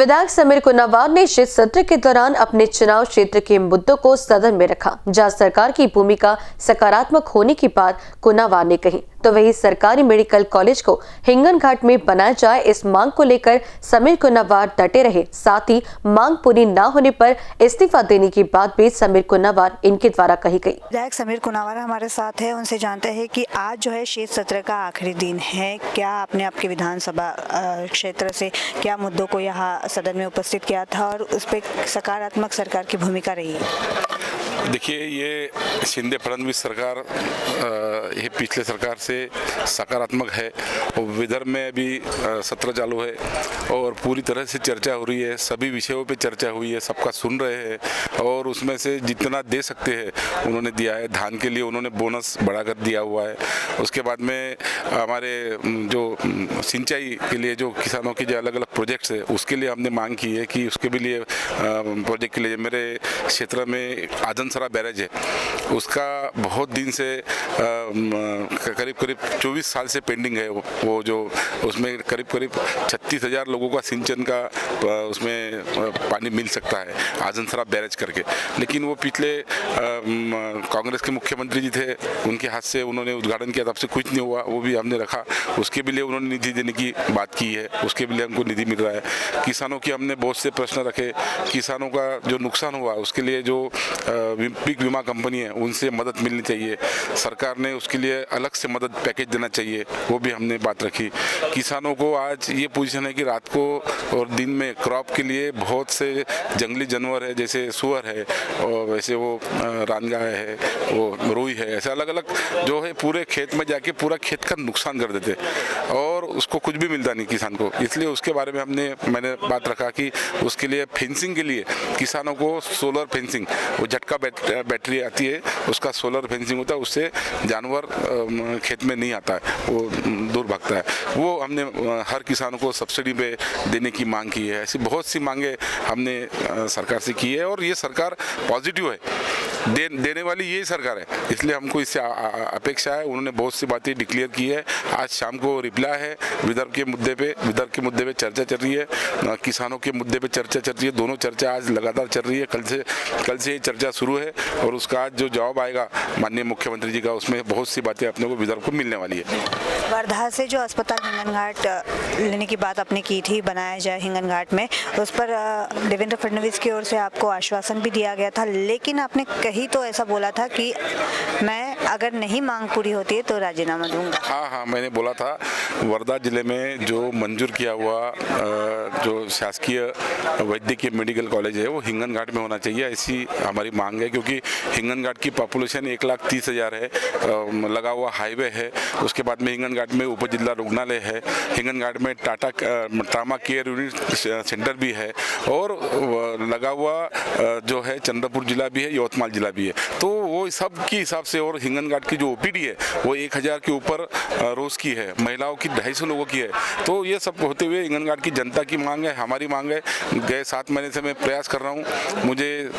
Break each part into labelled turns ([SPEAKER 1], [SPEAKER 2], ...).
[SPEAKER 1] विधायक समीर कुनावार ने शीत सत्र के दौरान अपने चुनाव क्षेत्र के मुद्दों को सदन में रखा, जहां सरकार की भूमिका सकारात्मक होने की बात कुनावार ने कही, तो वही सरकारी मेडिकल कॉलेज को हिंगनघाट में बनाया जाए, इस मांग को लेकर समीर कुनावार डटे रहे। साथ ही मांग पूरी न होने पर इस्तीफा देने की बात भी समीर कुनावार इनके द्वारा कही गई।
[SPEAKER 2] विधायक समीर कुनावार हमारे साथ है, उनसे जानते हैं कि आज जो है शीत सत्र का आखिरी दिन है, क्या आपने आपके विधानसभा क्षेत्र से क्या मुद्दों को यहाँ सदन में उपस्थित किया था और उस पर सकारात्मक सरकार की भूमिका रही है?
[SPEAKER 3] देखिए, ये शिंदे फडणवीस सरकार ये पिछले सरकार से सकारात्मक है और विदर्भ में अभी सत्र चालू है और पूरी तरह से चर्चा हो रही है, सभी विषयों पे चर्चा हुई है, सबका सुन रहे हैं और उसमें से जितना दे सकते हैं उन्होंने दिया है। धान के लिए उन्होंने बोनस बढ़ाकर दिया हुआ है। उसके बाद में हमारे जो सिंचाई के लिए जो किसानों की जो अलग अलग प्रोजेक्ट्स है उसके लिए हमने मांग की है कि उसके भी लिए प्रोजेक्ट के लिए मेरे क्षेत्र में आजनसरा बैरेज है, उसका बहुत दिन से करीब 24 साल से पेंडिंग है। वो जो उसमें करीब 36,000 लोगों का सिंचन का उसमें पानी मिल सकता है आजनसरा बैरेज करके, लेकिन वो पिछले कांग्रेस के मुख्यमंत्री जी थे, उनके हाथ से उन्होंने उद्घाटन किया, तब से कुछ नहीं हुआ। वो भी हमने रखा, उसके भी लिए उन्होंने निधि देने की बात की है, उसके भी लिए हमको निधि मिल रहा है। किसानों की हमने बहुत से प्रश्न रखे, किसानों का जो नुकसान हुआ उसके लिए जो पीक बीमा कंपनी है उनसे मदद मिलनी चाहिए, सरकार ने उसके लिए अलग से मदद पैकेज देना चाहिए, वो भी हमने बात रखी। किसानों को आज ये पोजीशन है कि रात को और दिन में क्रॉप के लिए बहुत से जंगली जानवर है, जैसे सुअर है और वैसे वो रानगाय है, वो रोई है, ऐसे अलग अलग जो है पूरे खेत में जाके पूरा खेत का नुकसान कर देते और उसको कुछ भी मिलता नहीं किसान को। इसलिए उसके बारे में मैंने बात रखा कि उसके लिए फेंसिंग के लिए किसानों को सोलर फेंसिंग, वो झटका बैटरी आती है, उसका सोलर फेंसिंग होता है, उससे जानवर खेत में नहीं आता है, वो दूर भागता है। वो हमने हर किसानों को सब्सिडी पे देने की मांग की है। ऐसी बहुत सी मांगे हमने सरकार से की है और ये सरकार पॉजिटिव है, देने वाली यही सरकार है, इसलिए हमको इससे अपेक्षा है। उन्होंने बहुत सी बातें डिक्लेयर की है। आज शाम को रिप्लाई है विदर्भ के मुद्दे पे चर्चा चल रही है, किसानों के मुद्दे पे चर्चा चल रही है, दोनों चर्चा आज लगातार चल रही है। कल से ये चर्चा शुरू है और उसका आज जो जवाब आएगा माननीय मुख्यमंत्री जी का, उसमें बहुत सी बातें अपने को विदर्भ को मिलने वाली है।
[SPEAKER 2] वर्धा से जो अस्पताल हिंगनघाट लेने की बात आपने की थी, बनाया जाए हिंगनघाट में, उस पर देवेंद्र फडणवीस की ओर से आपको आश्वासन भी दिया गया था, लेकिन आपने कहीं तो ऐसा बोला था कि मैं अगर नहीं मांग पूरी होती है तो राजीनामा दूंगा।
[SPEAKER 3] हाँ, मैंने बोला था। वर्धा जिले में जो मंजूर किया हुआ जो शासकीय वैद्यकीय मेडिकल कॉलेज है वो हिंगनघाट में होना चाहिए, ऐसी हमारी मांग है, क्योंकि हिंगनघाट की पॉपुलेशन 1,30,000 है, लगा हुआ हाईवे है, उसके बाद में हिंगनघाट में उप जिला रुग्णालय है, हिंगनघाट में ट्रामा केयर यूनिट सेंटर भी है और लगा हुआ जो है चंद्रपुर जिला भी है, यवतमाल जिला भी है। तो वो सब के हिसाब से और हिंगनघाट की जो ओपीडी है वो 1,000 के ऊपर रोज की है, महिलाओं की 250 लोगों की है। तो ये सब होते हुए हिंगनघाट की जनता की मांग है, हमारी मांग है। गए 7 महीने से मैं प्रयास कर रहा हूँ, मुझे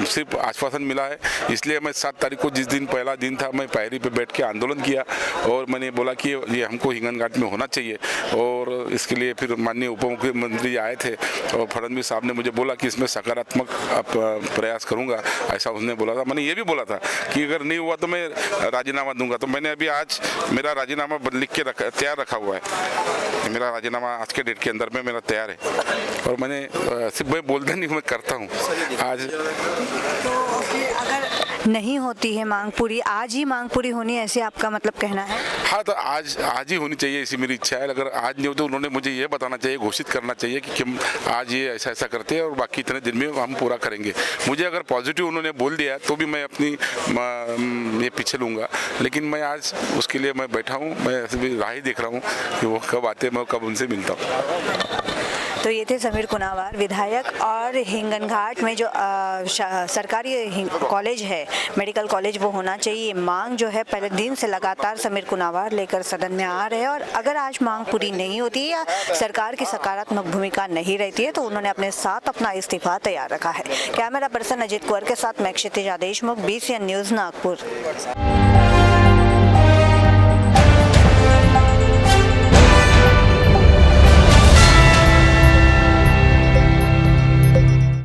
[SPEAKER 3] सिर्फ आश्वासन मिला है, इसलिए मैं 7 तारीख को, जिस दिन पहला दिन था, मैं पायरी पे बैठ के आंदोलन किया और मैंने बोला कि ये हमको हिंगनघाट में होना चाहिए। और इसके लिए फिर माननीय उप मुख्यमंत्री आए थे और फडणवीस साहब ने मुझे बोला कि इसमें सकारात्मक प्रयास करूँगा, ऐसा उसने बोला था। मैंने ये भी बोला था कि अगर नहीं हुआ तो मैं राजीनामा दूंगा। तो मैंने अभी आज मेरा राजीनामा लिख के तैयार रखा हुआ है, मेरा राजीनामा आज के डेट के अंदर में मेरा तैयार है और मैंने सिर्फ मैं बोलता नहीं, मैं करता हूँ। आज
[SPEAKER 2] अगर नहीं होती है मांग पूरी, आज ही मांग पूरी होनी है, ऐसे आपका मतलब कहना है?
[SPEAKER 3] हाँ, तो आज ही होनी चाहिए, ऐसी मेरी इच्छा है। अगर आज नहीं हो तो उन्होंने मुझे ये बताना चाहिए, घोषित करना चाहिए कि हम आज ये ऐसा करते हैं और बाकी इतने दिन में हम पूरा करेंगे। मुझे अगर पॉजिटिव उन्होंने बोल दिया तो भी मैं अपनी ये पीछे लूँगा, लेकिन मैं आज उसके लिए मैं बैठा हूँ, मैं ऐसे भी राह ही देख रहा हूँ कि वो कब आते, मैं कब उनसे मिलता हूँ।
[SPEAKER 2] तो ये थे समीर कुनावार विधायक, और हिंगनघाट में जो सरकारी कॉलेज है, मेडिकल कॉलेज, वो होना चाहिए। मांग जो है पहले दिन से लगातार समीर कुनावार लेकर सदन में आ रहे हैं और अगर आज मांग पूरी नहीं होती है या सरकार की सकारात्मक भूमिका नहीं रहती है तो उन्होंने अपने साथ अपना इस्तीफा तैयार रखा है। कैमरा पर्सन अजित कुंवर के साथ मैं क्षितिजा देशमुख, BCN न्यूज़, नागपुर।